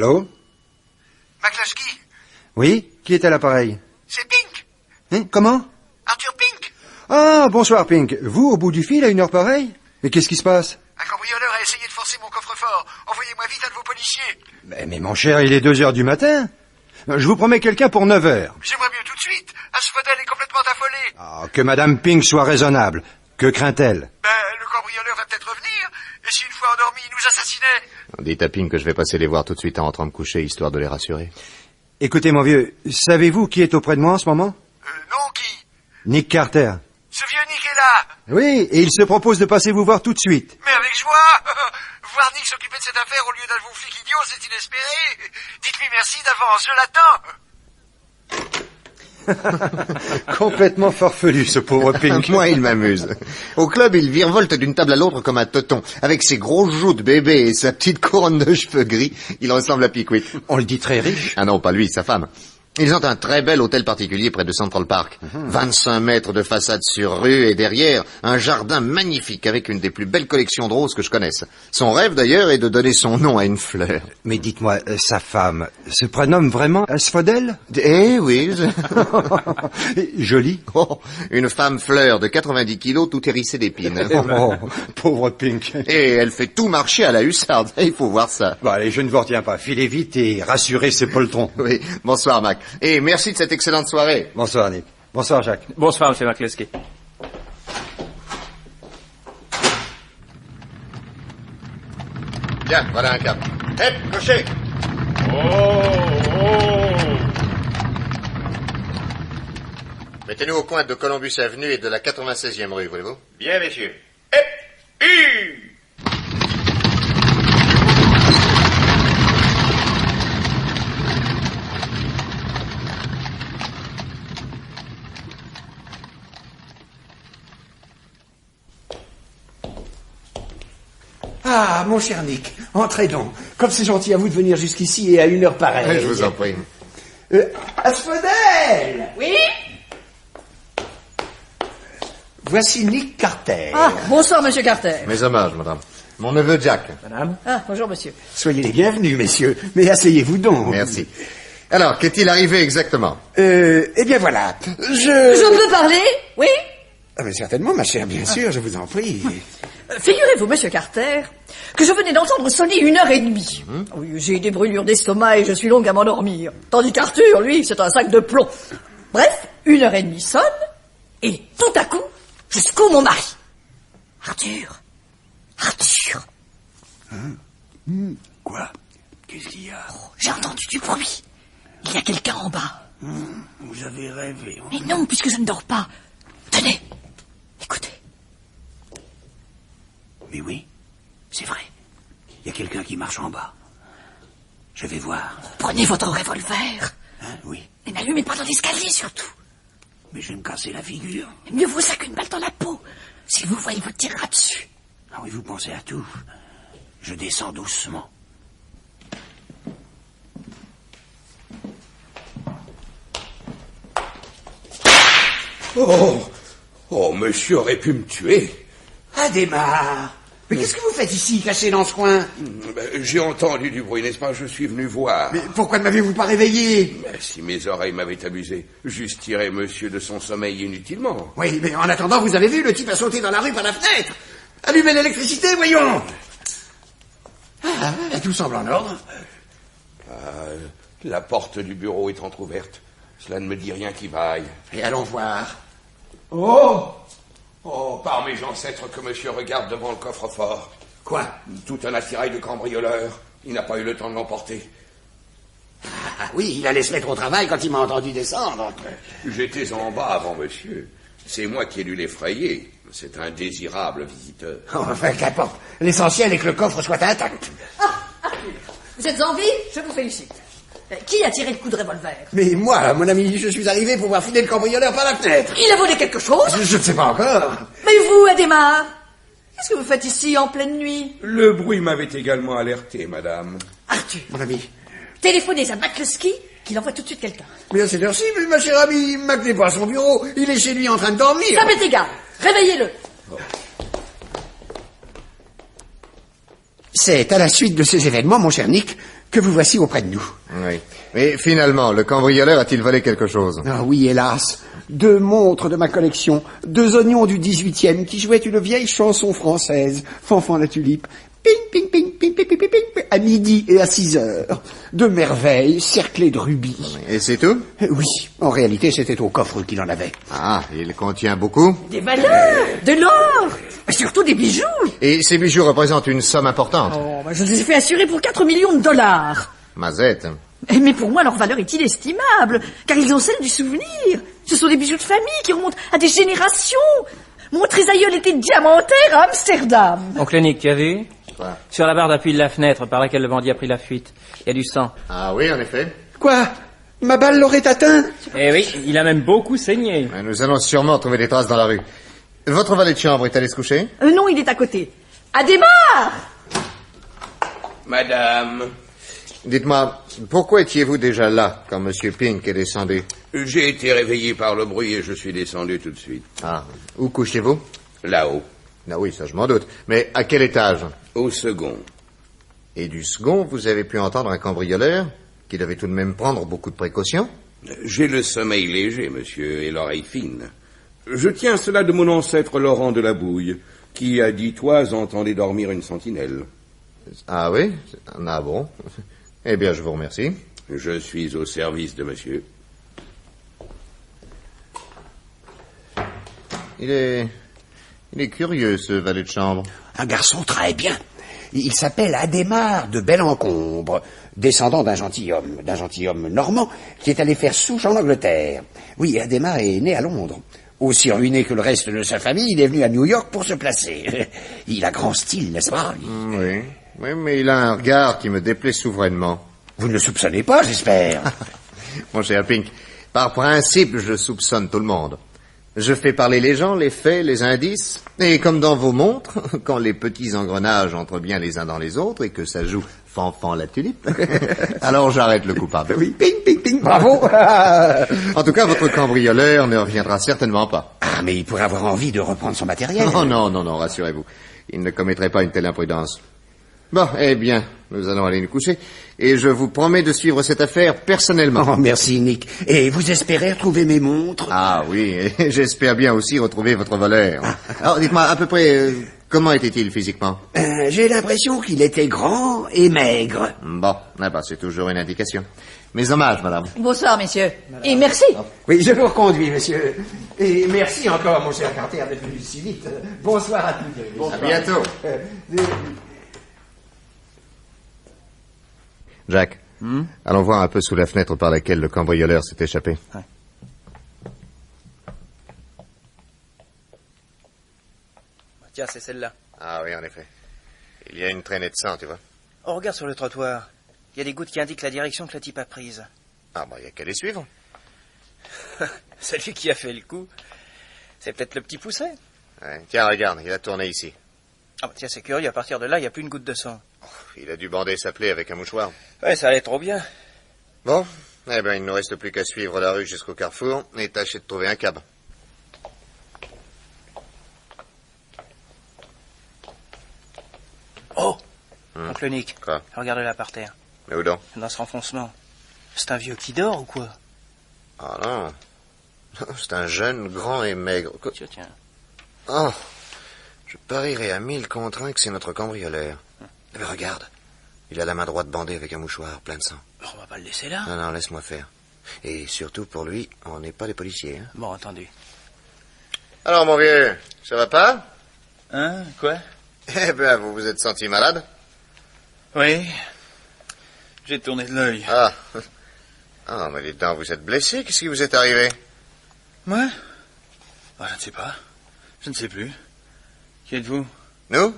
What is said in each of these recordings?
Allô? McCluskey? Oui? Qui est à l'appareil? C'est Pink. Hein? Comment? Arthur Pink. Ah, bonsoir, Pink. Vous, au bout du fil, à une heure pareille? Mais qu'est-ce qui se passe? Un cambrioleur a essayé de forcer mon coffre-fort. Envoyez-moi vite un de vos policiers. Mais mon cher, il est 2 heures du matin. Je vous promets quelqu'un pour 9 heures. J'aimerais mieux tout de suite. Asphodel est complètement affolé. Ah, que Madame Pink soit raisonnable. Que craint-elle? Le cambrioleur va peut-être revenir. Et si une fois endormi, il nous assassinait? Dites à Pink que je vais passer les voir tout de suite en rentrant me coucher, histoire de les rassurer. Écoutez, mon vieux, savez-vous qui est auprès de moi en ce moment? Non, qui? Nick Carter. Ce vieux Nick est là. Oui, et il se propose de passer vous voir tout de suite. Mais avec joie. Voir Nick s'occuper de cette affaire au lieu d'un de vos flics idiots, c'est inespéré. Dites-lui merci d'avance, je l'attends. Complètement farfelu, ce pauvre Pink. Moi, il m'amuse. Au club, il virevolte d'une table à l'autre comme un teuton. Avec ses gros joues de bébé et sa petite couronne de cheveux gris, il ressemble à Pickwick. On le dit très riche. Ah non, pas lui, sa femme. Ils ont un très bel hôtel particulier près de Central Park. 25 mètres de façade sur rue et derrière, un jardin magnifique avec une des plus belles collections de roses que je connaisse. Son rêve d'ailleurs est de donner son nom à une fleur. Mais dites-moi, sa femme se prénomme vraiment Asphodel? Eh oui. Jolie. Oh, une femme fleur de 90 kilos tout hérissée d'épines. Oh, pauvre Pink. Et elle fait tout marcher à la hussarde. Il faut voir ça. Bon, allez, je ne vous retiens pas. Filez vite et rassurez ces poltrons. Oui, bonsoir Mac. Et merci de cette excellente soirée. Bonsoir, Nick. Bonsoir, Jacques. Bonsoir, M. McCluskey. Bien, voilà un cap. Hep, cocher. Mettez-nous au coin de Columbus Avenue et de la 96e rue, voulez-vous? Bien, messieurs. Hep! Ah, mon cher Nick, entrez donc. Comme c'est gentil à vous de venir jusqu'ici et à une heure pareille. Je vous en prie. Asphodel! Oui? Voici Nick Carter. Ah, bonsoir, monsieur Carter. Mes hommages, madame. Mon neveu Jack. Madame? Ah, bonjour, monsieur. Soyez les bienvenus, messieurs. Mais asseyez-vous donc. Merci. Alors, qu'est-il arrivé exactement? Eh bien voilà. Je peux parler? Oui? Ah, mais certainement, ma chère, bien sûr, je vous en prie. Figurez-vous, monsieur Carter, que je venais d'entendre sonner 1h30. Oui, j'ai des brûlures d'estomac et je suis longue à m'endormir. Tandis qu'Arthur, lui, c'est un sac de plomb. Bref, 1h30 sonne, et tout à coup, je secoue mon mari. Arthur. Quoi? Qu'est-ce qu'il y a? J'ai entendu du bruit. Il y a quelqu'un en bas. Vous avez rêvé. Mais non, puisque je ne dors pas. Tenez, écoutez. Mais oui, c'est vrai. Il y a quelqu'un qui marche en bas. Je vais voir. Prenez votre revolver. Hein, oui. Et n'allumez pas dans l'escalier, surtout. Mais je vais me casser la figure. Mieux vaut ça qu'une balle dans la peau. S'il vous voit, il vous tirera dessus. Ah oui, vous pensez à tout. Je descends doucement. Oh, monsieur aurait pu me tuer. Adhémar! Mais qu'est-ce que vous faites ici, caché dans ce coin? J'ai entendu du bruit, n'est-ce pas? Je suis venu voir. Mais pourquoi ne m'avez-vous pas réveillé? Si mes oreilles m'avaient abusé, j'eusse tiré monsieur de son sommeil inutilement. Oui, mais en attendant, vous avez vu, le type a sauté dans la rue par la fenêtre. Allumez l'électricité, voyons. Ah, tout semble en ordre. La porte du bureau est entr'ouverte. Cela ne me dit rien qui vaille. Et allons voir. Oh, par mes ancêtres que monsieur regarde devant le coffre-fort. Quoi? Tout un attirail de cambrioleurs. Il n'a pas eu le temps de l'emporter. Ah oui, il allait se mettre au travail quand il m'a entendu descendre. J'étais en bas avant monsieur. C'est moi qui ai dû l'effrayer. C'est un désirable visiteur. Oh, enfin, qu'importe. L'essentiel est que le coffre soit intact. Vous êtes en vie? Je vous félicite. Qui a tiré le coup de revolver? Mais moi, mon ami, je suis arrivé pour voir filer le cambrioleur par la fenêtre. Il a volé quelque chose? Je ne sais pas encore. Mais vous, Adhémar, qu'est-ce que vous faites ici en pleine nuit? Le bruit m'avait également alerté, madame. Arthur, Mon ami. téléphonez à McCluskey qu'il envoie tout de suite quelqu'un. Mais à cette heure-ci, ma chère amie, Mac n'est pas à son bureau. Il est chez lui en train de dormir. Ça m'est égal. Réveillez-le. C'est à la suite de ces événements, mon cher Nick, que vous voici auprès de nous. Oui. Mais finalement, le cambrioleur a-t-il volé quelque chose? Ah oui, hélas. 2 montres de ma collection, 2 oignons du 18e qui jouaient une vieille chanson française, Fanfan la tulipe. Ping, ping, ping, ping, ping, ping, ping, ping, à midi et à 6 heures. 2 merveilles cerclées de rubis. Et c'est tout? Oui, en réalité, c'était au coffre qu'il en avait. Ah, il contient beaucoup? Des valeurs, de l'or, et surtout des bijoux. Et ces bijoux représentent une somme importante. Oh, je les ai fait assurer pour 4 millions de dollars. Mazette. Mais pour moi, leur valeur est inestimable, car ils ont celle du souvenir. Ce sont des bijoux de famille qui remontent à des générations. Mon trisaïeul était diamantaire à Amsterdam. Oncle Nick, tu as vu? Quoi? Sur la barre d'appui de la fenêtre par laquelle le bandit a pris la fuite, il y a du sang. Ah oui, en effet. Quoi? Ma balle l'aurait atteint? Eh oui, il a même beaucoup saigné. Mais nous allons sûrement trouver des traces dans la rue. Votre valet de chambre est allé se coucher? Non, il est à côté. Adhémar! Madame, Dites-moi, pourquoi étiez-vous déjà là quand Monsieur Pink est descendu? j'ai été réveillé par le bruit et je suis descendu tout de suite. Ah, où couchez-vous? Là-haut, Ah oui, ça je m'en doute. Mais à quel étage? au second. Et du second, vous avez pu entendre un cambrioleur qui devait tout de même prendre beaucoup de précautions? J'ai le sommeil léger, monsieur, et l'oreille fine. Je tiens cela de mon ancêtre Laurent de la Bouille, qui a dit toise entendait dormir une sentinelle. Ah oui? Ah bon? Eh bien, je vous remercie. Je suis au service de monsieur. Il est curieux, ce valet de chambre. Un garçon très bien. Il s'appelle Adhémar de Bellencombre, descendant d'un gentilhomme normand qui est allé faire souche en Angleterre. Oui, Adhémar est né à Londres. Aussi ruiné que le reste de sa famille, il est venu à New York pour se placer. Il a grand style, n'est-ce pas? Oui. Oui, mais il a un regard qui me déplaît souverainement. Vous ne le soupçonnez pas, j'espère. Mon cher Pink, par principe, je soupçonne tout le monde. Je fais parler les gens, les faits, les indices, et comme dans vos montres, quand les petits engrenages entrent bien les uns dans les autres et que ça joue Fanfan la tulipe, alors j'arrête le coupable. Oui, ping, ping, ping, bravo. En tout cas, votre cambrioleur ne reviendra certainement pas. Ah, mais il pourrait avoir envie de reprendre son matériel. Oh non, rassurez-vous. Il ne commettrait pas une telle imprudence. Bon, eh bien, nous allons aller nous coucher, et je vous promets de suivre cette affaire personnellement. Oh, merci, Nick. Et vous espérez retrouver mes montres? Ah oui, et j'espère bien aussi retrouver votre voleur. Alors, dites-moi, à peu près, comment était-il physiquement? J'ai l'impression qu'il était grand et maigre. Bon, c'est toujours une indication. Mes hommages, madame. Bonsoir, messieurs. Et merci. Oui, je vous reconduis, monsieur. Et merci encore, mon cher Carter, d'être venu si vite. Bonsoir à tous deux. Bonsoir. À bientôt. Jack, allons voir un peu sous la fenêtre par laquelle le cambrioleur s'est échappé. Ouais. Tiens, c'est celle-là. Ah oui, en effet. Il y a une traînée de sang, tu vois. Oh, regarde sur le trottoir. Il y a des gouttes qui indiquent la direction que le type a prise. Ah il y a qu'à les suivre. Celui qui a fait le coup, c'est peut-être le petit Pousset. Ouais. Tiens, regarde, il a tourné ici. Ah, tiens, c'est curieux, à partir de là, il n'y a plus une goutte de sang. Il a dû bander sa plaie avec un mouchoir. Ouais, ça allait trop bien. Bon, eh bien, il ne nous reste plus qu'à suivre la rue jusqu'au carrefour et tâcher de trouver un cab. Oh, Oncle Nick. Quoi? Regarde là par terre. Mais où donc? Dans ce renfoncement. C'est un vieux qui dort ou quoi? Ah non. C'est un jeune, grand et maigre. Tiens. Oh, je parierais à 1000 contre 1 que c'est notre cambrioleur. Mais regarde, il a la main droite bandée avec un mouchoir plein de sang. On va pas le laisser là. Non, laisse-moi faire. Et surtout pour lui, on n'est pas des policiers. Hein. Bon, entendu. Alors, mon vieux, ça va pas? Hein? Quoi? Eh ben, vous vous êtes senti malade? Oui. J'ai tourné de l'œil. Ah. Ah, mais dites donc, vous êtes blessé? Qu'est-ce qui vous est arrivé? Moi? Ah, je ne sais pas. Je ne sais plus. Qui êtes-vous? Nous?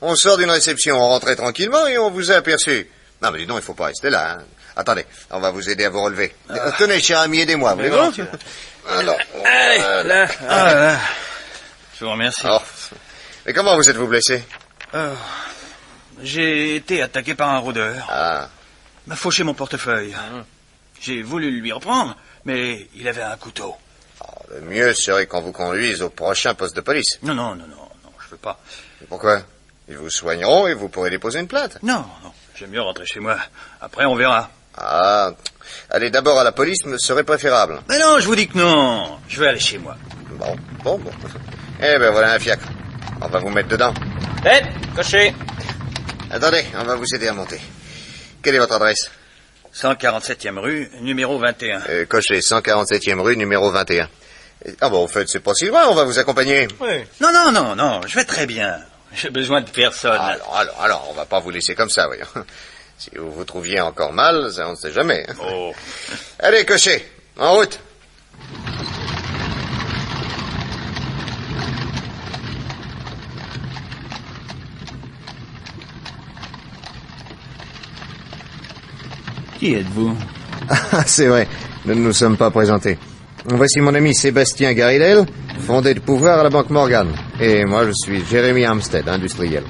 On sort d'une réception, on rentrait tranquillement et on vous a aperçu. Non, mais dis donc, il faut pas rester là. Hein. Attendez, on va vous aider à vous relever. Tenez, cher ami, aidez-moi, voulez-vous? Alors, allez, là. Ah, là. Je vous remercie. Oh. Mais comment vous êtes-vous blessé? J'ai été attaqué par un rôdeur. Ah. Il m'a fauché mon portefeuille. J'ai voulu lui reprendre, mais il avait un couteau. Oh, le mieux serait qu'on vous conduise au prochain poste de police. Non, je veux pas. Pourquoi? Ils vous soigneront et vous pourrez déposer une plainte. Non, J'aime mieux rentrer chez moi. Après, on verra. Ah, aller d'abord à la police me serait préférable. Mais non, je vous dis que non. Je vais aller chez moi. Bon. Eh ben voilà un fiacre. On va vous mettre dedans. Cocher. Attendez, on va vous aider à monter. Quelle est votre adresse? 147e rue, numéro 21. Cocher, 147e rue, numéro 21. Ah bon, en fait, c'est pas si loin, on va vous accompagner. Oui. Non, je vais très bien. J'ai besoin de personne. Alors, on va pas vous laisser comme ça, voyons. Si vous vous trouviez encore mal, ça on ne sait jamais. Oh. Allez, Cocher, en route. Qui êtes-vous? Ah, c'est vrai, nous ne nous sommes pas présentés. Voici mon ami Sébastien Garidel, fondé de pouvoir à la Banque Morgan. Et moi, je suis Jérémy Armstead, industriel.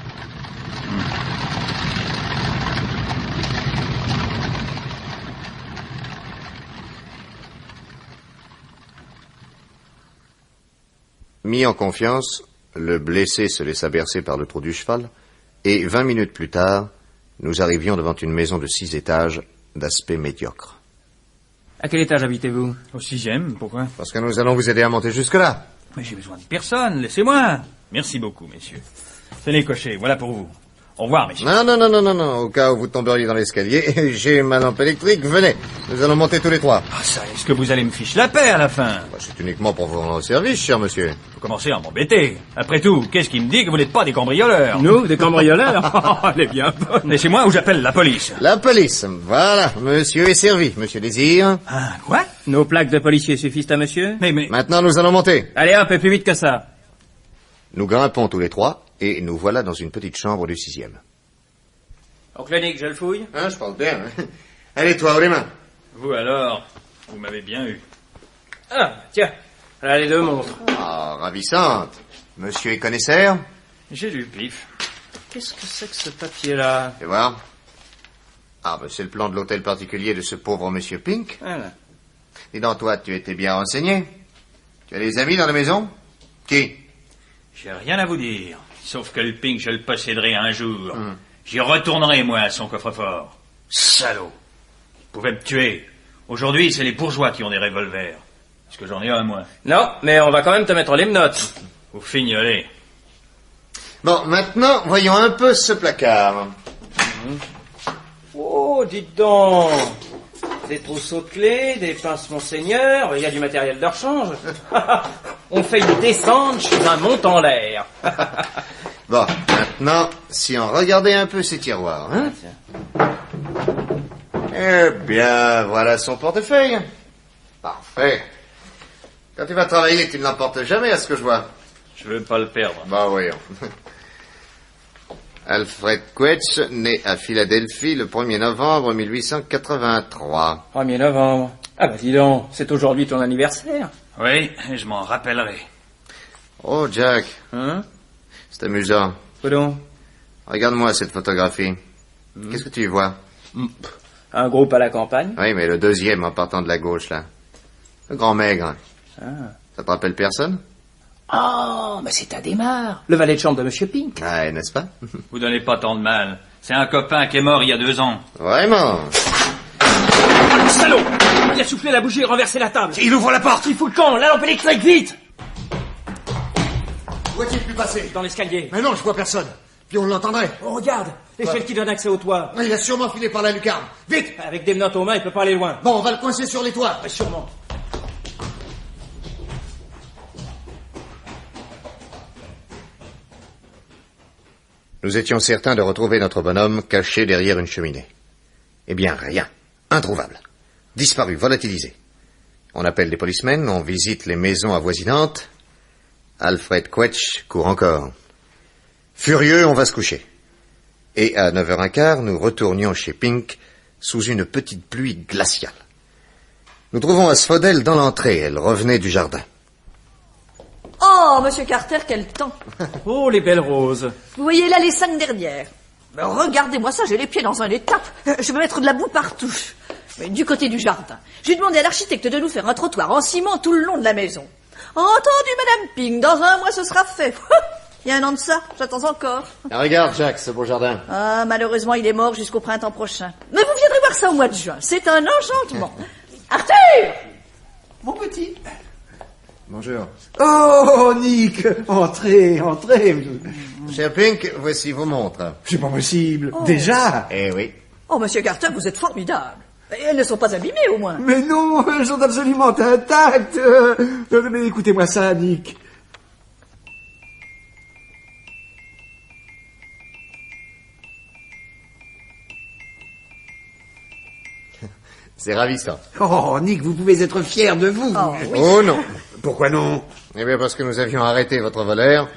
Mis en confiance, le blessé se laissa bercer par le trot du cheval, et 20 minutes plus tard, nous arrivions devant une maison de 6 étages, d'aspect médiocre. À quel étage habitez-vous? Au 6e, pourquoi? Parce que nous allons vous aider à monter jusque-là. Mais j'ai besoin de personne, laissez-moi. Merci beaucoup, messieurs. Tenez, Cocher, voilà pour vous. Au revoir, messieurs. Non, au cas où vous tomberiez dans l'escalier, j'ai ma lampe électrique, venez, nous allons monter tous les trois. Ah ça, est-ce que vous allez me ficher la paix à la fin? C'est uniquement pour vous rendre service, cher monsieur. Vous commencez à m'embêter. Après tout, qu'est-ce qui me dit que vous n'êtes pas des cambrioleurs? Nous, des cambrioleurs? Elle est bien bonne. Laissez-moi ou j'appelle la police. La police, voilà, monsieur est servi, monsieur Désir. Ah, quoi? Nos plaques de policiers suffisent à monsieur? Mais... Maintenant, nous allons monter. Allez, un peu plus vite que ça. Nous grimpons tous les trois, et nous voilà dans une petite chambre du 6e. Oncle Nick, je le fouille? Je parle bien. Allez, toi, haut les mains. Vous alors, vous m'avez bien eu. Ah, tiens, là les deux montres. Ah, ravissante. Monsieur est connaisseur? J'ai du pif. Qu'est-ce que c'est que ce papier-là? Fais voir. Ah, ben c'est le plan de l'hôtel particulier de ce pauvre monsieur Pink. Voilà. Dis donc, toi, tu étais bien renseigné. Tu as des amis dans la maison? Qui? J'ai rien à vous dire. Sauf que le Pink, je le posséderai un jour. J'y retournerai, moi, à son coffre-fort. Salaud. Il pouvait me tuer. Aujourd'hui, c'est les bourgeois qui ont des revolvers. Est-ce que j'en ai un, moi? Non, mais on va quand même te mettre les menottes. Vous fignolez. Bon, maintenant, voyons un peu ce placard. Oh, dites donc. Des trousseaux de clés, des pinces Monseigneur, il y a du matériel de rechange. On fait une descente chez un mont en l'air. Bon, maintenant, si on regardait un peu ces tiroirs, hein? Eh bien, voilà son portefeuille. Parfait. Quand tu vas travailler, tu ne l'emportes jamais, à ce que je vois. Je veux pas le perdre. Bah, voyons. Alfred Quetch, né à Philadelphie le 1er novembre 1883. 1er novembre. Ah bah dis donc, c'est aujourd'hui ton anniversaire. Oui, je m'en rappellerai. Oh, Jack. Hein? C'est amusant. Quoi donc? Regarde-moi cette photographie. Qu'est-ce que tu y vois? Un groupe à la campagne. Oui, mais le deuxième en partant de la gauche, là. Le grand maigre. Ah. Ça te rappelle personne? Oh, mais c'est Adhémar, le valet de chambre de Monsieur Pink. Ah, n'est-ce pas? Vous donnez pas tant de mal. C'est un copain qui est mort il y a 2 ans. Vraiment? Oh, le salaud! Il a soufflé la bougie et renversé la table. Il ouvre la porte! Il fout le camp, la lampe électrique, vite! Où a-t-il pu passer? Dans l'escalier. Mais non, je vois personne. Puis on l'entendrait. Oh, regarde, l'échelle qui donne accès au toit. Il a sûrement filé par la lucarne. Vite! Avec des menottes aux mains, il peut pas aller loin. Bon, on va le coincer sur les toits. Mais sûrement. Nous étions certains de retrouver notre bonhomme caché derrière une cheminée. Eh bien, rien. Introuvable. Disparu, volatilisé. On appelle des policemen, on visite les maisons avoisinantes. Alfred Quetch court encore. Furieux, on va se coucher. Et à 9h15, nous retournions chez Pink sous une petite pluie glaciale. Nous trouvons Asphodel dans l'entrée. Elle revenait du jardin. Oh, monsieur Carter, quel temps! Oh, les belles roses. Vous voyez là les 5 dernières. Ben, regardez-moi ça, j'ai les pieds dans un étap. Je vais mettre de la boue partout. Mais du côté du jardin, j'ai demandé à l'architecte de nous faire un trottoir en ciment tout le long de la maison. Entendu, Madame Pink, dans 1 mois ce sera fait. Il y a un an de ça, j'attends encore. Ah, regarde, Jack, ce beau jardin. Ah, malheureusement, il est mort jusqu'au printemps prochain. Mais vous viendrez voir ça au mois de juin. C'est un enchantement. Arthur! Mon petit. Bonjour. Oh, Nick, entrez, entrez. Cher Pink, voici vos montres. C'est pas possible. Déjà? Eh oui. Oh, monsieur Carter, vous êtes formidable. Et elles ne sont pas abîmées, au moins. Mais non, elles sont absolument intactes. Mais écoutez-moi ça, Nick. C'est ravissant. Oh, Nick, vous pouvez être fier de vous. Oh, oui. Oh non. Pourquoi non? Eh bien, parce que nous avions arrêté votre voleur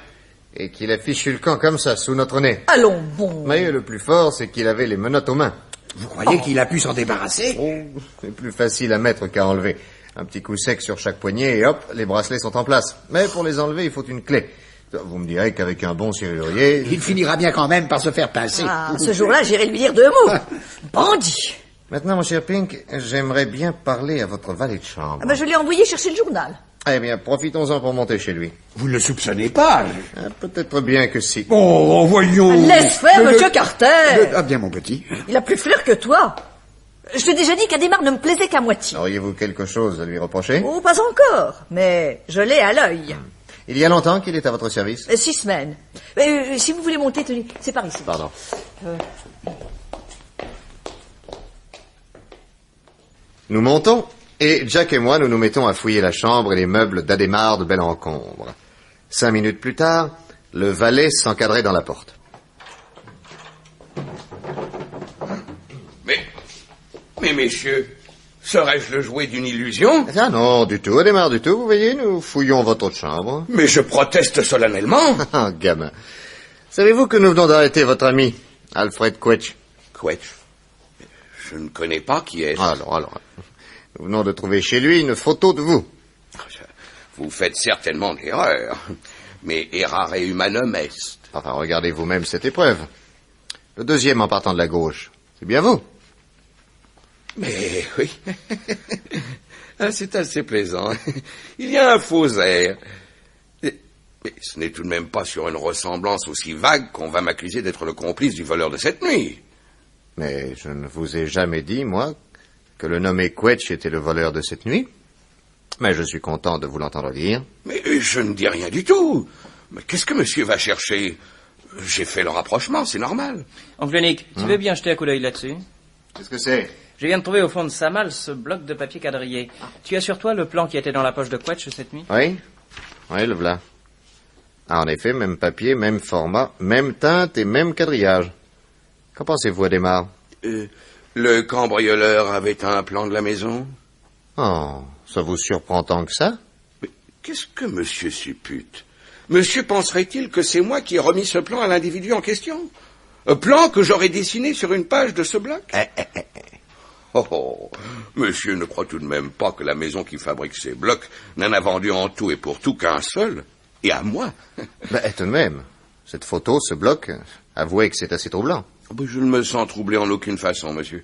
et qu'il a fichu le camp comme ça, sous notre nez. Allons, bon. Mais le plus fort, c'est qu'il avait les menottes aux mains. Vous croyez qu'il a pu s'en débarrasser? Oh, c'est plus facile à mettre qu'à enlever. Un petit coup sec sur chaque poignet et hop, les bracelets sont en place. Mais pour les enlever, il faut une clé. Vous me direz qu'avec un bon serrurier... Il finira bien quand même par se faire pincer. Ah, ce jour-là, j'irai lui dire 2 mots. Bandit. Maintenant, mon cher Pink, j'aimerais bien parler à votre valet de chambre. Ah ben, je l'ai envoyé chercher le journal. Eh bien, profitons-en pour monter chez lui. Vous ne le soupçonnez pas? Ah, peut-être bien que si. Oh, voyons. Laisse faire, monsieur Carter. Ah bien, mon petit. Il a plus flair que toi. Je t'ai déjà dit qu'Adhémar ne me plaisait qu'à moitié. Auriez-vous quelque chose à lui reprocher? Oh, pas encore. Mais je l'ai à l'œil. Il y a longtemps qu'il est à votre service? 6 semaines. Si vous voulez monter, tenez, c'est par ici. Pardon. Nous montons, et Jack et moi, nous nous mettons à fouiller la chambre et les meubles d'Adhémar de Bel-Encombre. 5 minutes plus tard, le valet s'encadrait dans la porte. Mais messieurs, serais-je le jouet d'une illusion? Ah non, du tout, Adhémar, du tout. Vous voyez, nous fouillons votre chambre. Mais je proteste solennellement. Ah, gamin. Savez-vous que nous venons d'arrêter votre ami, Alfred Quetch? Quetch? Je ne connais pas qui est-ce. Alors. Nous venons de trouver chez lui une photo de vous. Vous faites certainement de l'erreur. Mais errare humanum est. Enfin, regardez vous-même cette épreuve. Le deuxième en partant de la gauche. C'est bien vous. Mais oui. Ah, c'est assez plaisant. Il y a un faux air. Mais ce n'est tout de même pas sur une ressemblance aussi vague qu'on va m'accuser d'être le complice du voleur de cette nuit. Mais je ne vous ai jamais dit, moi, que le nommé Quetch était le voleur de cette nuit. Mais je suis content de vous l'entendre dire. Mais je ne dis rien du tout. Mais qu'est-ce que monsieur va chercher? J'ai fait le rapprochement, c'est normal. Oncle Nick, tu veux bien jeter un coup d'œil là-dessus? Qu'est-ce que c'est? Je viens de trouver au fond de sa malle ce bloc de papier quadrillé. Tu as sur toi le plan qui était dans la poche de Quetch cette nuit? Oui, le voilà. Ah, en effet, même papier, même format, même teinte et même quadrillage. Qu'en pensez-vous, Adhémar? Le cambrioleur avait un plan de la maison? Oh, ça vous surprend tant que ça? Mais qu'est-ce que monsieur suppute? Monsieur penserait-il que c'est moi qui ai remis ce plan à l'individu en question? Un plan que j'aurais dessiné sur une page de ce bloc? Oh, monsieur ne croit tout de même pas que la maison qui fabrique ces blocs n'en a vendu en tout et pour tout qu'un seul, et à moi? Tout de même, cette photo, ce bloc, avouez que c'est assez troublant. Je ne me sens troublé en aucune façon, monsieur.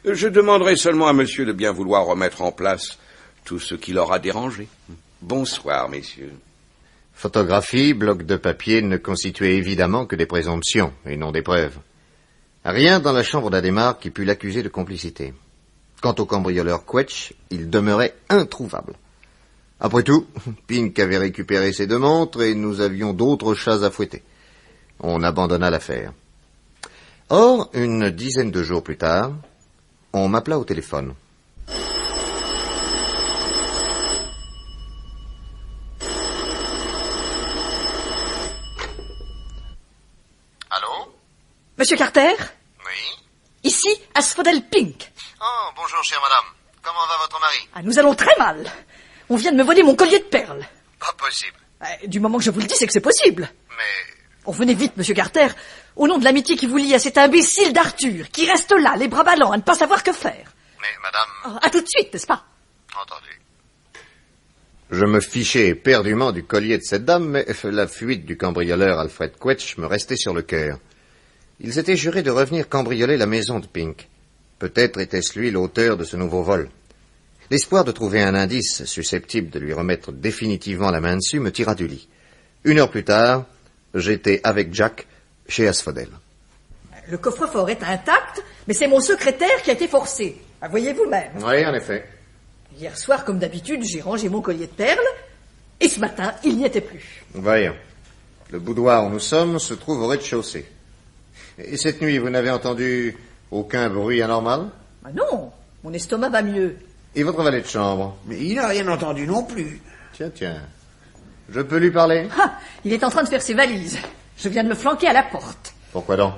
Je demanderai seulement à monsieur de bien vouloir remettre en place tout ce qui l'aura dérangé. Bonsoir, messieurs. Photographie, bloc de papier ne constituaient évidemment que des présomptions et non des preuves. Rien dans la chambre d'Adhémar qui pût l'accuser de complicité. Quant au cambrioleur Quetch, il demeurait introuvable. Après tout, Pink avait récupéré ses 2 montres et nous avions d'autres chats à fouetter. On abandonna l'affaire. Or, une dizaine de jours plus tard, on m'appela au téléphone. Allô? Monsieur Carter? Oui? Ici, Asphodel Pink. Oh, bonjour, chère madame. Comment va votre mari? Ah, nous allons très mal. On vient de me voler mon collier de perles. Pas possible. Du moment que je vous le dis, c'est que c'est possible. Mais... Oh, venez vite, monsieur Carter. Au nom de l'amitié qui vous lie à cet imbécile d'Arthur, qui reste là, les bras ballants, à ne pas savoir que faire. Mais, madame... À tout de suite, n'est-ce pas? Entendu. Je me fichais éperdument du collier de cette dame, mais la fuite du cambrioleur Alfred Quetch me restait sur le cœur. Il s'était juré de revenir cambrioler la maison de Pink. Peut-être était-ce lui l'auteur de ce nouveau vol. L'espoir de trouver un indice susceptible de lui remettre définitivement la main dessus me tira du lit. 1 heure plus tard, j'étais avec Jack chez Asphodel. Le coffre-fort est intact, mais c'est mon secrétaire qui a été forcé. Ah, voyez vous-même. Oui, en effet. Hier soir, comme d'habitude, j'ai rangé mon collier de perles, et ce matin, il n'y était plus. Voyons. Le boudoir où nous sommes se trouve au rez-de-chaussée. Et cette nuit, vous n'avez entendu aucun bruit anormal? Ah non, mon estomac va mieux. Et votre valet de chambre? Mais il n'a rien entendu non plus. Tiens. Je peux lui parler? Ah, il est en train de faire ses valises. Je viens de le flanquer à la porte. Pourquoi donc?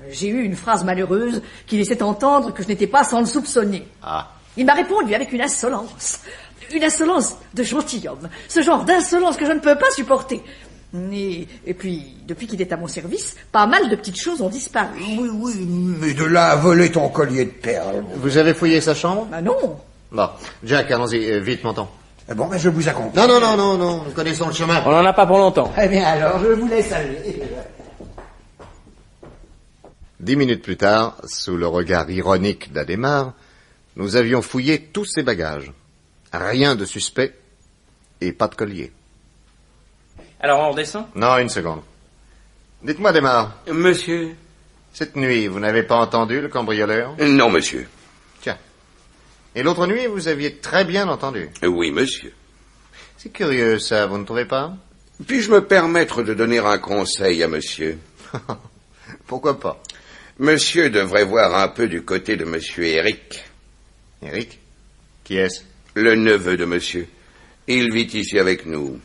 J'ai eu une phrase malheureuse qui laissait entendre que je n'étais pas sans le soupçonner. Ah. Il m'a répondu avec une insolence de gentilhomme. Ce genre d'insolence que je ne peux pas supporter. Et puis, depuis qu'il est à mon service, pas mal de petites choses ont disparu. Oui, mais de là à voler ton collier de perles. Vous avez fouillé sa chambre? Ah non. Bon. Jack, allons-y, vite, montant. Bon, ben je vous accompagne. Non, nous connaissons le chemin. On n'en a pas pour longtemps. Eh bien alors, je vous laisse aller. 10 minutes plus tard, sous le regard ironique d'Adhémar, nous avions fouillé tous ses bagages. Rien de suspect et pas de collier. Alors on redescend? Non, une seconde. Dites-moi, Adhémar, Monsieur? cette nuit, vous n'avez pas entendu le cambrioleur? Non, monsieur. Tiens. Et l'autre nuit, vous aviez très bien entendu. Oui, monsieur. C'est curieux, ça, vous ne trouvez pas? Puis-je me permettre de donner un conseil à monsieur? Pourquoi pas? Monsieur devrait voir un peu du côté de monsieur Eric. Eric? Qui est-ce? Le neveu de monsieur. Il vit ici avec nous.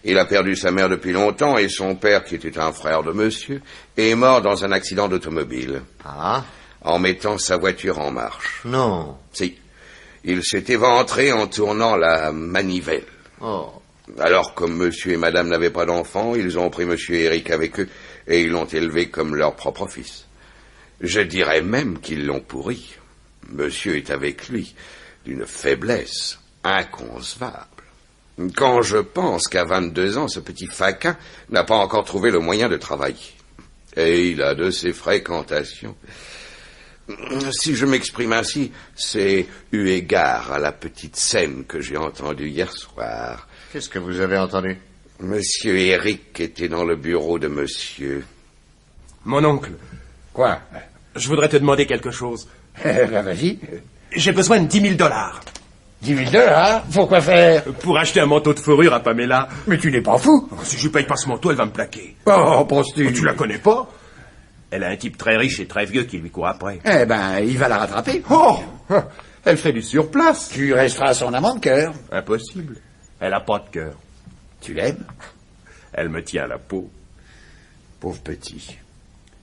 Il a perdu sa mère depuis longtemps et son père, qui était un frère de monsieur, est mort dans un accident d'automobile. Ah? En mettant sa voiture en marche. Non. Si. Il s'est éventré en tournant la manivelle. Oh. Alors, comme monsieur et madame n'avaient pas d'enfants, ils ont pris monsieur Eric avec eux et ils l'ont élevé comme leur propre fils. Je dirais même qu'ils l'ont pourri. Monsieur est avec lui d'une faiblesse inconcevable. Quand je pense qu'à 22 ans, ce petit faquin n'a pas encore trouvé le moyen de travailler. Et il a de ses fréquentations. Si je m'exprime ainsi, c'est eu égard à la petite scène que j'ai entendue hier soir. Qu'est-ce que vous avez entendu? Monsieur Eric était dans le bureau de monsieur. Mon oncle, Quoi? je voudrais te demander quelque chose. Ben vas-y. J'ai besoin de 10 000 $. 10 000 $? Pourquoi faire? Pour acheter un manteau de fourrure à Pamela. Mais tu n'es pas fou. Si je lui paye pas ce manteau, elle va me plaquer. Oh, penses-tu? Tu la connais pas? Elle a un type très riche et très vieux qui lui court après. Eh ben, il va la rattraper. Oh! Elle fait du surplace. Tu resteras son amant de cœur. Impossible. Elle a pas de cœur. Tu l'aimes? Elle me tient à la peau. Pauvre petit.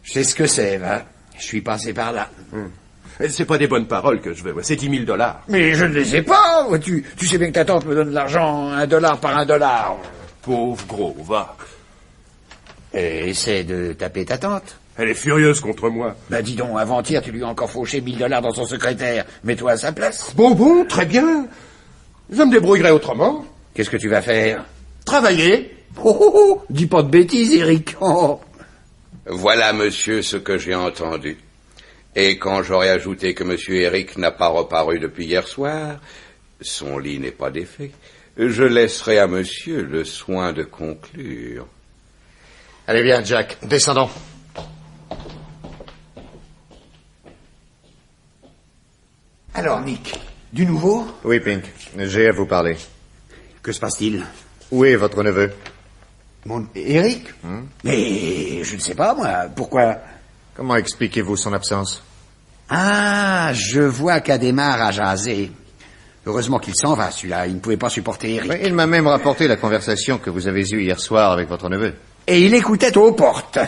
Je sais ce que c'est, va. Je suis passé par là. C'est pas des bonnes paroles que je veux, c'est 10 000 $. Mais je ne les ai pas, vois-tu. Tu sais bien que ta tante me donne de l'argent, $1 par $1. Pauvre gros, va. Et essaie de taper ta tante. Elle est furieuse contre moi. Bah dis donc, avant-hier, tu lui as encore fauché 1 000 $ dans son secrétaire. Mets-toi à sa place. Bon, très bien. Je me débrouillerai autrement. Qu'est-ce que tu vas faire? Travailler. Oh, dis pas de bêtises, Eric. Oh. Voilà, monsieur, ce que j'ai entendu. Et quand j'aurai ajouté que monsieur Eric n'a pas reparu depuis hier soir, son lit n'est pas défait, je laisserai à monsieur le soin de conclure. Allez bien, Jack, descendons. Alors, Nick, du nouveau? Oui, Pink, j'ai à vous parler. Que se passe-t-il? Où est votre neveu? Mon Eric? Mais je ne sais pas, moi. Pourquoi? Comment expliquez-vous son absence? Ah, je vois qu'Adhémar a jasé. Heureusement qu'il s'en va, celui-là. Il ne pouvait pas supporter Eric. Oui, il m'a même rapporté la conversation que vous avez eue hier soir avec votre neveu. Et il écoutait aux portes.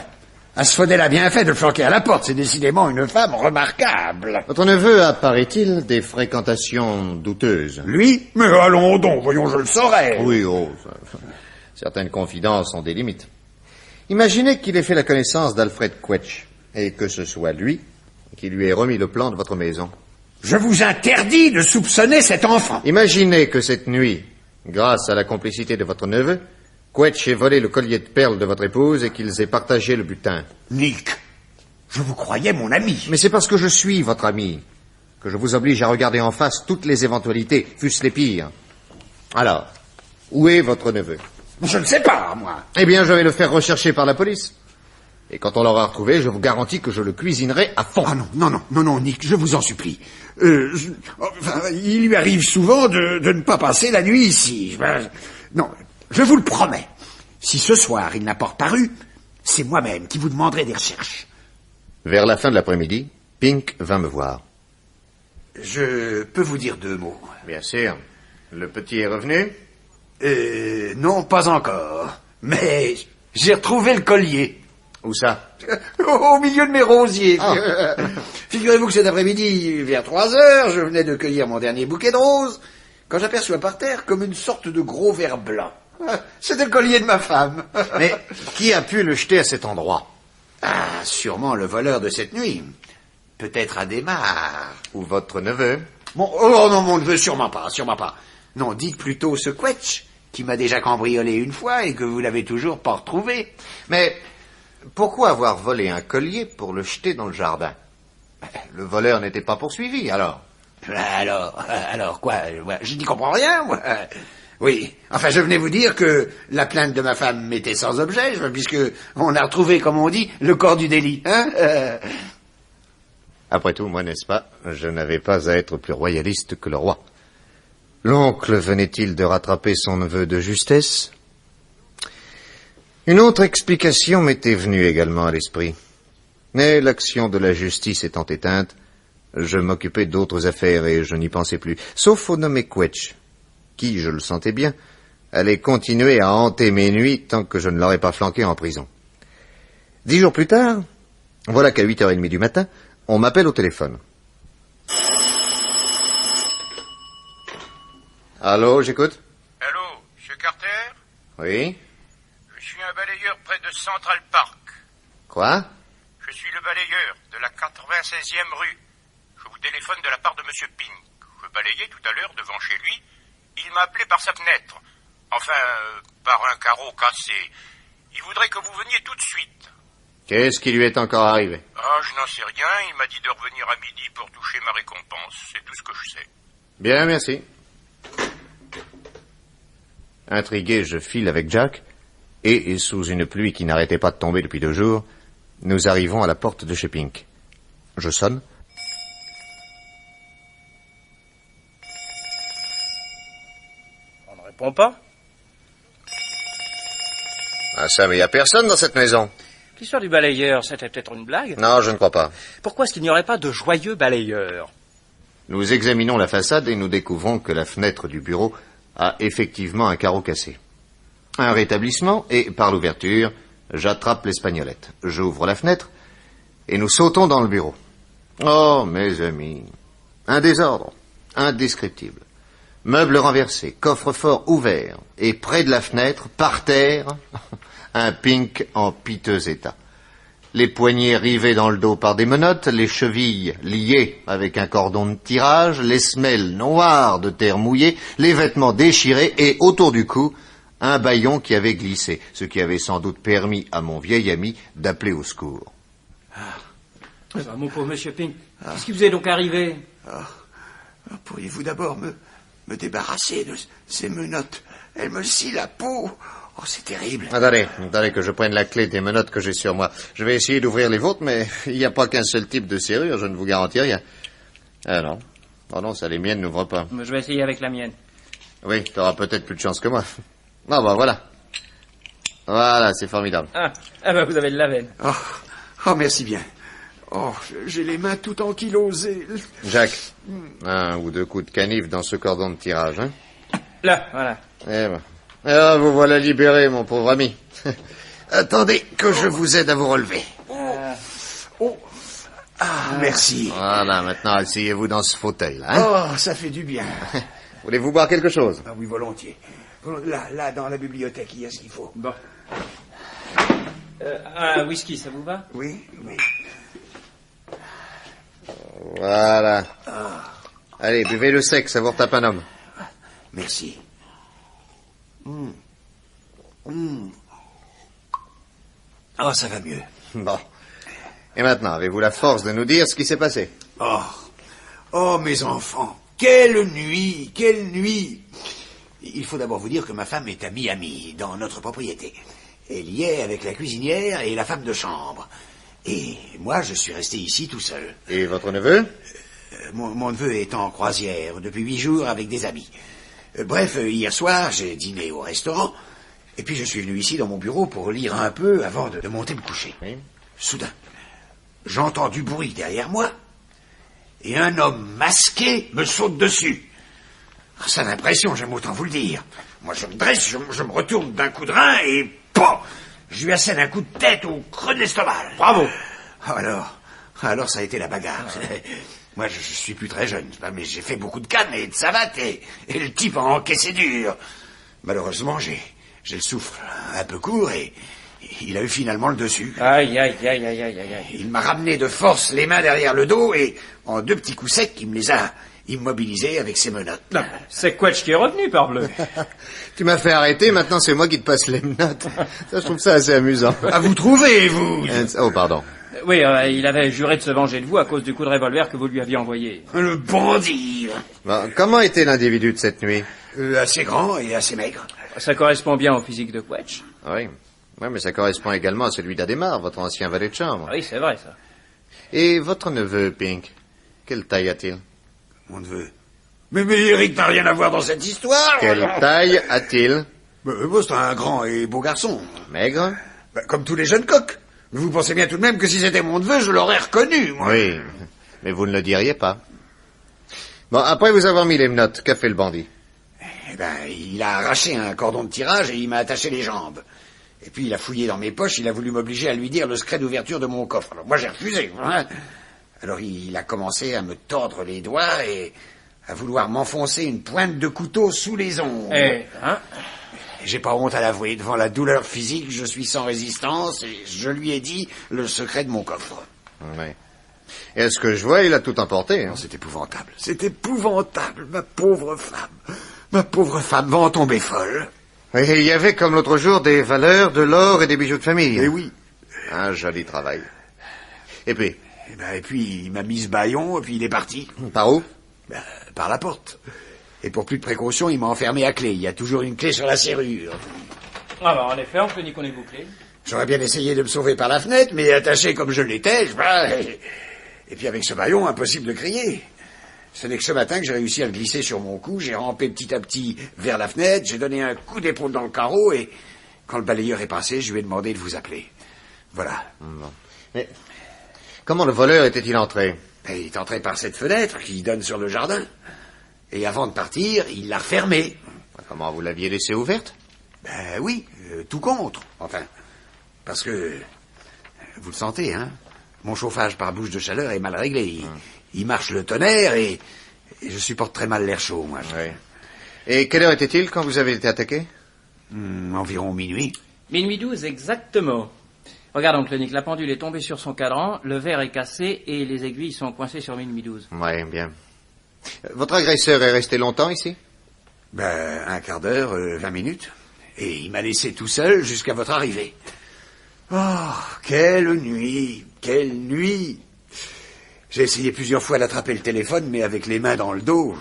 Asphodel a bien fait de le flanquer à la porte. C'est décidément une femme remarquable. Votre neveu a, paraît-il, des fréquentations douteuses. Lui? Mais allons donc, voyons, je le saurais. Oui, certaines confidences ont des limites. Imaginez qu'il ait fait la connaissance d'Alfred Quetch, et que ce soit lui qui lui ait remis le plan de votre maison. Je vous interdis de soupçonner cet enfant. Imaginez que cette nuit, grâce à la complicité de votre neveu, Quetch ait volé le collier de perles de votre épouse et qu'ils aient partagé le butin. Nick, je vous croyais mon ami. Mais c'est parce que je suis votre ami que je vous oblige à regarder en face toutes les éventualités, fût-ce les pires. Alors, où est votre neveu? Je ne sais pas, moi. Eh bien, je vais le faire rechercher par la police. Et quand on l'aura retrouvé, je vous garantis que je le cuisinerai à fond. Ah non, Nick, je vous en supplie. Il lui arrive souvent de ne pas passer la nuit ici. Non, je vous le promets. Si ce soir il n'a pas reparu, c'est moi-même qui vous demanderai des recherches. Vers la fin de l'après-midi, Pink vint me voir. Je peux vous dire 2 mots. Bien sûr. Le petit est revenu? Non, pas encore. Mais j'ai retrouvé le collier. Où ça? Au milieu de mes rosiers. Ah. Figurez-vous que cet après-midi, vers 3 heures, je venais de cueillir mon dernier bouquet de roses, quand j'aperçois par terre comme une sorte de gros ver blanc. C'était le collier de ma femme. Mais qui a pu le jeter à cet endroit? Ah, sûrement le voleur de cette nuit. Peut-être Adhémar. Ou votre neveu? Bon, oh non, mon neveu, sûrement pas. Non, dites plutôt ce Quetch, qui m'a déjà cambriolé une fois et que vous n'avez toujours pas retrouvé. Mais pourquoi avoir volé un collier pour le jeter dans le jardin? Le voleur n'était pas poursuivi, alors? Alors quoi? Je n'y comprends rien, moi. Oui, enfin, je venais vous dire que la plainte de ma femme était sans objet, puisque on a retrouvé, comme on dit, le corps du délit, hein. Après tout, moi, n'est-ce pas, je n'avais pas à être plus royaliste que le roi. L'oncle venait-il de rattraper son neveu de justesse? Une autre explication m'était venue également à l'esprit. Mais l'action de la justice étant éteinte, je m'occupais d'autres affaires et je n'y pensais plus, sauf au nommé Quetch, qui, je le sentais bien, allait continuer à hanter mes nuits tant que je ne l'aurais pas flanqué en prison. 10 jours plus tard, voilà qu'à 8h30 du matin, on m'appelle au téléphone. Allô, j'écoute? Allô, monsieur Carter? Oui? Je suis un balayeur près de Central Park. Quoi? Je suis le balayeur de la 96e rue. Je vous téléphone de la part de monsieur Pink. Je balayais tout à l'heure devant chez lui. Il m'a appelé par sa fenêtre. Enfin, par un carreau cassé. Il voudrait que vous veniez tout de suite. Qu'est-ce qui lui est encore arrivé? Ah, je n'en sais rien. Il m'a dit de revenir à midi pour toucher ma récompense. C'est tout ce que je sais. Bien, merci. Intrigué, je file avec Jack, et sous une pluie qui n'arrêtait pas de tomber depuis 2 jours, nous arrivons à la porte de chez Pink. Je sonne. On ne répond pas. Ah ça, mais il n'y a personne dans cette maison. L'histoire du balayeur, c'était peut-être une blague? Non, je ne crois pas. Pourquoi est-ce qu'il n'y aurait pas de joyeux balayeur? Nous examinons la façade et nous découvrons que la fenêtre du bureau a effectivement un carreau cassé. Un rétablissement et, par l'ouverture, j'attrape l'espagnolette. J'ouvre la fenêtre et nous sautons dans le bureau. Oh, mes amis, un désordre indescriptible. Meubles renversés, coffre-fort ouvert et près de la fenêtre, par terre, un Pink en piteux état. Les poignets rivés dans le dos par des menottes, les chevilles liées avec un cordon de tirage, les semelles noires de terre mouillée, les vêtements déchirés et, autour du cou, un bâillon qui avait glissé, ce qui avait sans doute permis à mon vieil ami d'appeler au secours. Mon pauvre monsieur Pink, qu'est-ce qui vous est donc arrivé? Pourriez-vous d'abord me débarrasser de ces menottes? Elles me scient la peau. Oh, c'est terrible. Attendez que je prenne la clé des menottes que j'ai sur moi. Je vais essayer d'ouvrir les vôtres, mais il n'y a pas qu'un seul type de serrure, je ne vous garantis rien. Ah non. Oh non, ça, les miennes n'ouvrent pas. Je vais essayer avec la mienne. Oui, t'auras peut-être plus de chance que moi. Ah bah voilà. Voilà, c'est formidable. Ah bah vous avez de la veine. Oh, merci bien. Oh, j'ai les mains tout ankylosées. Jacques, 1 ou 2 coups de canif dans ce cordon de tirage, hein? Là, voilà. Eh ben. Ah, vous voilà libéré, mon pauvre ami. Attendez que je vous aide à vous relever. Merci. Voilà, maintenant, asseyez-vous dans ce fauteuil-là, hein? Oh, ça fait du bien. Voulez-vous boire quelque chose? Ah oui, volontiers. Là, dans la bibliothèque, il y a ce qu'il faut. Bon. Un whisky, ça vous va? Oui. Voilà. Allez, buvez le sec, ça vous retape un homme. Merci. Oh, ça va mieux. Bon. Et maintenant, avez-vous la force de nous dire ce qui s'est passé? Oh, mes enfants, quelle nuit. Il faut d'abord vous dire que ma femme est à Miami, dans notre propriété. Elle y est avec la cuisinière et la femme de chambre. Et moi, je suis resté ici tout seul. Et votre neveu? Mon neveu est en croisière depuis 8 jours avec des amis. Bref, hier soir, j'ai dîné au restaurant, et puis je suis venu ici dans mon bureau pour lire un peu avant de monter me coucher. Oui. Soudain, j'entends du bruit derrière moi, et un homme masqué me saute dessus. Ça d'impression, j'aime autant vous le dire. Moi, je me dresse, je me retourne d'un coup de rein, et POM! Je lui assène un coup de tête au creux de l'estomac. Bravo. Alors ça a été la bagarre. Moi, je suis plus très jeune, mais j'ai fait beaucoup de cannes et de savates, et le type a encaissé dur. Malheureusement, j'ai le souffle un peu court, et il a eu finalement le dessus. Aïe. Il m'a ramené de force les mains derrière le dos, et en 2 petits coups secs, il me les a immobilisés avec ses menottes. C'est Quetch qui est revenu, parbleu. Tu m'as fait arrêter, maintenant c'est moi qui te passe les menottes. Ça, je trouve ça assez amusant. À vous trouver, vous! Oh, pardon. Oui, il avait juré de se venger de vous à cause du coup de revolver que vous lui aviez envoyé. Le bandit! Bon, comment était l'individu de cette nuit? Assez grand et assez maigre. Ça correspond bien au physique de Quetch. Oui. Oui, mais ça correspond également à celui d'Adhémar, votre ancien valet de chambre. Oui, c'est vrai, ça. Et votre neveu, Pink, quelle taille a-t-il? Mon neveu. Mais Eric n'a rien à voir dans cette histoire. Quelle taille a-t-il? C'est un grand et beau garçon. Maigre? Comme tous les jeunes coqs. Vous pensez bien tout de même que si c'était mon neveu, je l'aurais reconnu, moi. Oui, mais vous ne le diriez pas. Bon, après vous avoir mis les menottes, qu'a fait le bandit? Il a arraché un cordon de tirage et il m'a attaché les jambes. Et puis il a fouillé dans mes poches, il a voulu m'obliger à lui dire le secret d'ouverture de mon coffre. Alors moi j'ai refusé. Hein. Alors il a commencé à me tordre les doigts et à vouloir m'enfoncer une pointe de couteau sous les ongles. J'ai pas honte à l'avouer, devant la douleur physique, je suis sans résistance et je lui ai dit le secret de mon coffre. Oui. Et à ce que je vois, il a tout emporté. Hein. C'est épouvantable, ma pauvre femme. Ma pauvre femme va en tomber folle. Oui, il y avait comme l'autre jour des valeurs, de l'or et des bijoux de famille. Eh oui. Un joli travail. Et puis? Et puis il m'a mis ce bâillon et puis il est parti. Par où? Par la porte. Et pour plus de précaution, il m'a enfermé à clé. Il y a toujours une clé sur la serrure. En effet, on peut dire qu'on est bouclé. J'aurais bien essayé de me sauver par la fenêtre, mais attaché comme je l'étais, et puis avec ce bâillon, impossible de crier. Ce n'est que ce matin que j'ai réussi à le glisser sur mon cou, j'ai rampé petit à petit vers la fenêtre, j'ai donné un coup d'épaule dans le carreau, et quand le balayeur est passé, je lui ai demandé de vous appeler. Voilà. Bon. Mais comment le voleur était-il entré? Il est entré par cette fenêtre qui donne sur le jardin. Et avant de partir, il l'a refermée. Comment vous l'aviez laissée ouverte? Oui, tout contre, enfin. Parce que, vous le sentez, hein, mon chauffage par bouche de chaleur est mal réglé. Il marche le tonnerre et je supporte très mal l'air chaud, moi. Oui. Et quelle heure était-il quand vous avez été attaqué? Environ minuit. Minuit 12, exactement. Regarde, oncle Nick, la pendule est tombée sur son cadran, le verre est cassé et les aiguilles sont coincées sur minuit 12. Oui, bien. Votre agresseur est resté longtemps ici? Un quart d'heure, 20 minutes. Et il m'a laissé tout seul jusqu'à votre arrivée. Oh, quelle nuit! Quelle nuit! J'ai essayé plusieurs fois d'attraper le téléphone, mais avec les mains dans le dos.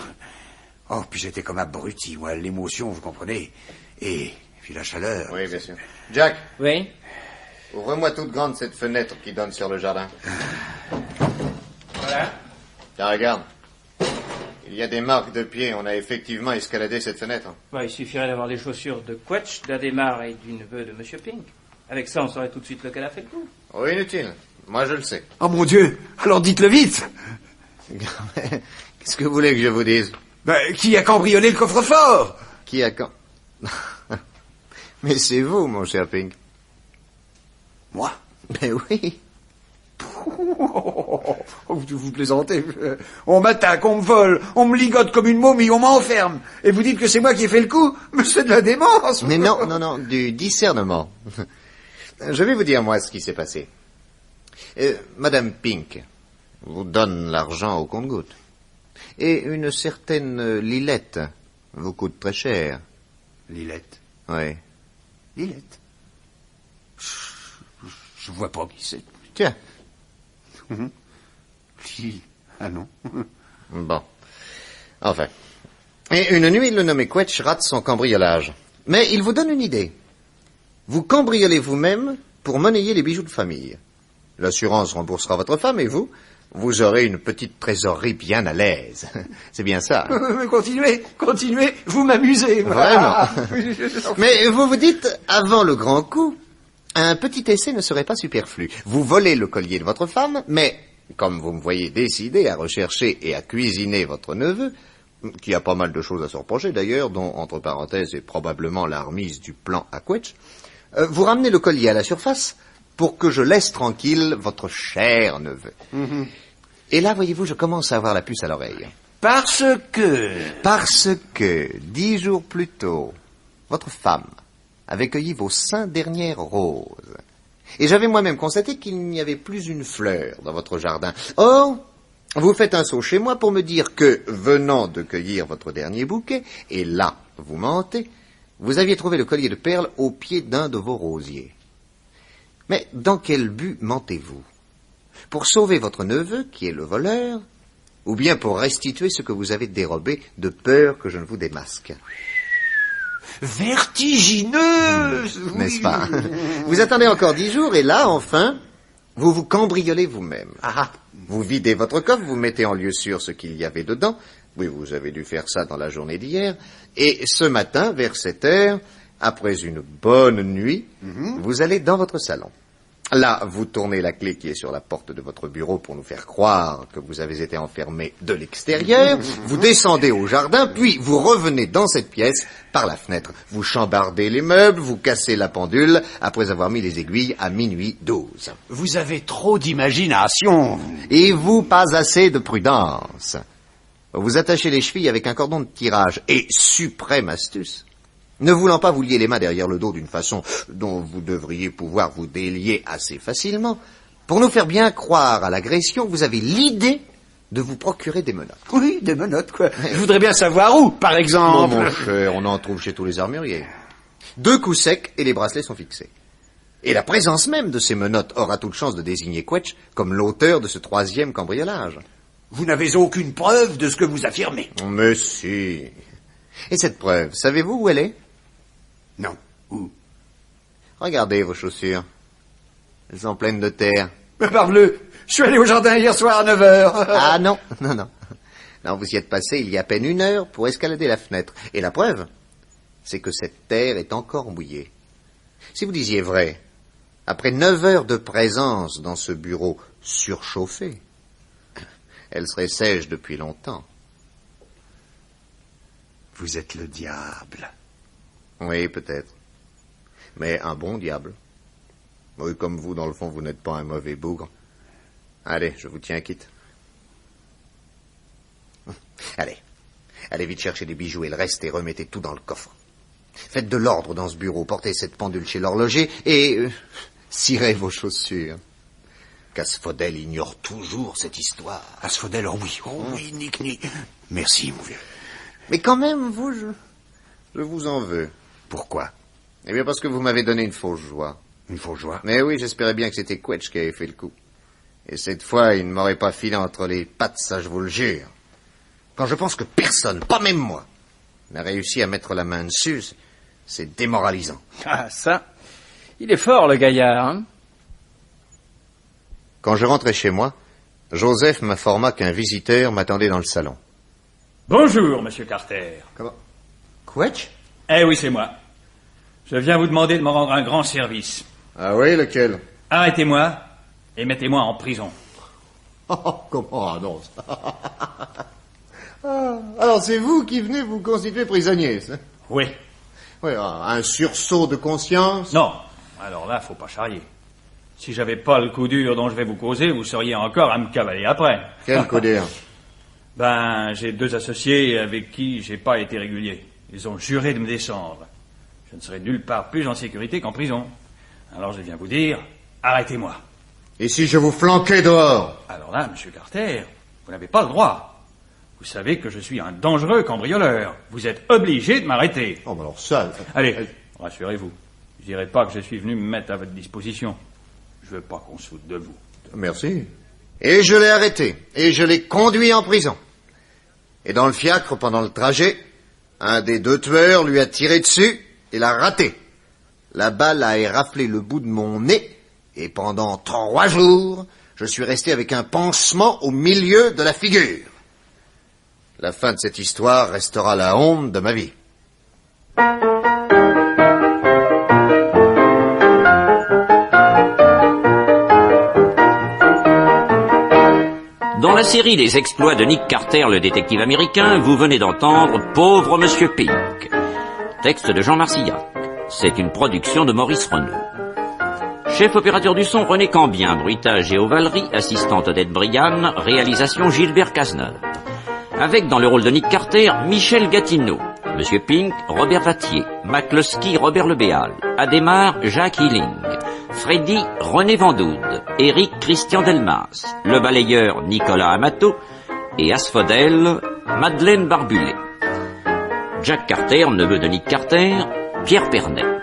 Oh, puis j'étais comme abruti, moi, l'émotion, vous comprenez. Et puis la chaleur. Oui, bien sûr. Jack? Oui? Ouvre-moi toute grande cette fenêtre qui donne sur le jardin. Voilà. Tiens, regarde. Il y a des marques de pieds. On a effectivement escaladé cette fenêtre. Il suffirait d'avoir les chaussures de Quetch, d'Adhémar et du neveu de Monsieur Pink. Avec ça, on saurait tout de suite lequel a fait le coup. Oh, inutile. Moi, je le sais. Oh, mon Dieu! Alors dites-le vite! Qu'est-ce que vous voulez que je vous dise? Qui a cambriolé le coffre-fort? Qui a Mais c'est vous, mon cher Pink. Moi? Mais oui. Vous plaisantez. On m'attaque, on me vole, on me ligote comme une momie, on m'enferme. Et vous dites que c'est moi qui ai fait le coup? Mais c'est de la démence. Mais non, du discernement. Je vais vous dire, moi, ce qui s'est passé. Madame Pink vous donne l'argent au compte-gouttes. Et une certaine Lilette vous coûte très cher. Lilette? Oui. Lilette? Je vois pas qui c'est. Tiens. Ah non. Bon. Enfin. Et une nuit, le nommé Quetch rate son cambriolage. Mais il vous donne une idée. Vous cambriolez vous-même pour monnayer les bijoux de famille. L'assurance remboursera votre femme et vous aurez une petite trésorerie bien à l'aise. C'est bien ça. Hein? Continuez, vous m'amusez. Vraiment. Mais vous vous dites, avant le grand coup, un petit essai ne serait pas superflu. Vous volez le collier de votre femme, mais comme vous me voyez décidé à rechercher et à cuisiner votre neveu, qui a pas mal de choses à se reprocher d'ailleurs, dont, entre parenthèses, est probablement la remise du plan à Quetch, vous ramenez le collier à la surface pour que je laisse tranquille votre cher neveu. Et là, voyez-vous, je commence à avoir la puce à l'oreille. Parce que, 10 jours plus tôt, votre femme avait cueilli vos 5 dernières roses. Et j'avais moi-même constaté qu'il n'y avait plus une fleur dans votre jardin. Or, vous faites un saut chez moi pour me dire que, venant de cueillir votre dernier bouquet, et là, vous mentez, vous aviez trouvé le collier de perles au pied d'un de vos rosiers. Mais dans quel but mentez-vous? Pour sauver votre neveu, qui est le voleur, ou bien pour restituer ce que vous avez dérobé de peur que je ne vous démasque? vertigineuse, N'est-ce pas? Vous attendez encore 10 jours, et là, enfin, vous vous cambriolez vous-même. Vous videz votre coffre, vous mettez en lieu sûr ce qu'il y avait dedans. Oui, vous avez dû faire ça dans la journée d'hier. Et ce matin, vers 7 heures, après une bonne nuit, vous allez dans votre salon. Là, vous tournez la clé qui est sur la porte de votre bureau pour nous faire croire que vous avez été enfermé de l'extérieur. Vous descendez au jardin, puis vous revenez dans cette pièce par la fenêtre. Vous chambardez les meubles, vous cassez la pendule, après avoir mis les aiguilles à minuit 12. Vous avez trop d'imagination. Et vous, pas assez de prudence. Vous attachez les chevilles avec un cordon de tirage. Et, suprême astuce, ne voulant pas vous lier les mains derrière le dos d'une façon dont vous devriez pouvoir vous délier assez facilement, pour nous faire bien croire à l'agression, vous avez l'idée de vous procurer des menottes. Oui, des menottes, quoi. Je voudrais bien savoir où, par exemple. Non, mon cher, on en trouve chez tous les armuriers. 2 coups secs et les bracelets sont fixés. Et la présence même de ces menottes aura toute chance de désigner Quetch comme l'auteur de ce 3e cambriolage. Vous n'avez aucune preuve de ce que vous affirmez. Mais si. Et cette preuve, savez-vous où elle est? Non. Où? Regardez vos chaussures. Elles sont pleines de terre. Parbleu, je suis allé au jardin hier soir à 9h. Ah non. Non, vous y êtes passé il y a à peine 1 heure pour escalader la fenêtre. Et la preuve, c'est que cette terre est encore mouillée. Si vous disiez vrai, après 9 heures de présence dans ce bureau surchauffé, elle serait sèche depuis longtemps. Vous êtes le diable. Oui, peut-être. Mais un bon diable. Oui, comme vous, dans le fond, vous n'êtes pas un mauvais bougre. Allez, je vous tiens quitte. Allez vite chercher des bijoux et le reste et remettez tout dans le coffre. Faites de l'ordre dans ce bureau, portez cette pendule chez l'horloger et cirez vos chaussures. Qu'Asphodel ignore toujours cette histoire. Asphodel, oh oui, Nick. Merci, mon vieux. Mais quand même, vous, je vous en veux. Pourquoi? Eh bien, parce que vous m'avez donné une fausse joie. Une fausse joie? Mais oui, j'espérais bien que c'était Quetch qui avait fait le coup. Et cette fois, il ne m'aurait pas filé entre les pattes, ça je vous le jure. Quand je pense que personne, pas même moi, n'a réussi à mettre la main dessus, c'est démoralisant. Ah, ça, il est fort, le gaillard, hein? Quand je rentrais chez moi, Joseph m'informa qu'un visiteur m'attendait dans le salon. Bonjour, monsieur Carter. Comment? Quetch? Eh oui, c'est moi. Je viens vous demander de me rendre un grand service. Ah oui, lequel? Arrêtez-moi et mettez-moi en prison. Comment annonce? Alors c'est vous qui venez vous constituer prisonnier, ça? Oui. Oui, un sursaut de conscience? Non, alors là, faut pas charrier. Si j'avais pas le coup dur dont je vais vous causer, vous seriez encore à me cavaler après. Quel coup dur? Ben, j'ai 2 associés avec qui j'ai pas été régulier. Ils ont juré de me descendre. Je ne serai nulle part plus en sécurité qu'en prison. Alors je viens vous dire, arrêtez-moi. Et si je vous flanquais dehors? Alors là, monsieur Carter, vous n'avez pas le droit. Vous savez que je suis un dangereux cambrioleur. Vous êtes obligé de m'arrêter. Oh, mais alors ça... Allez, rassurez-vous. Je dirai pas que je suis venu me mettre à votre disposition. Je veux pas qu'on se foute de vous. Merci. Et je l'ai arrêté. Et je l'ai conduit en prison. Et dans le fiacre, pendant le trajet, Un des deux tueurs lui a tiré dessus et l'a raté. La balle a éraflé le bout de mon nez et pendant 3 jours, je suis resté avec un pansement au milieu de la figure. La fin de cette histoire restera la honte de ma vie. Dans la série Les exploits de Nick Carter, le détective américain, vous venez d'entendre Pauvre Monsieur Pink. Texte de Jean Marcillac. C'est une production de Maurice Renaud. Chef opérateur du son, René Cambien. Bruitage et ovalerie, assistante Odette Brianne. Réalisation Gilbert Cazeneuve. Avec dans le rôle de Nick Carter, Michel Gatineau. Monsieur Pink, Robert Vattier. McCluskey, Robert Lebéal. Adhémar, Jacques Hilling. Freddy, René Vandoude. Eric, Christian Delmas. Le balayeur, Nicolas Amato. Et Asphodel, Madeleine Barbulet. Jack Carter, neveu de Nick Carter, Pierre Pernet.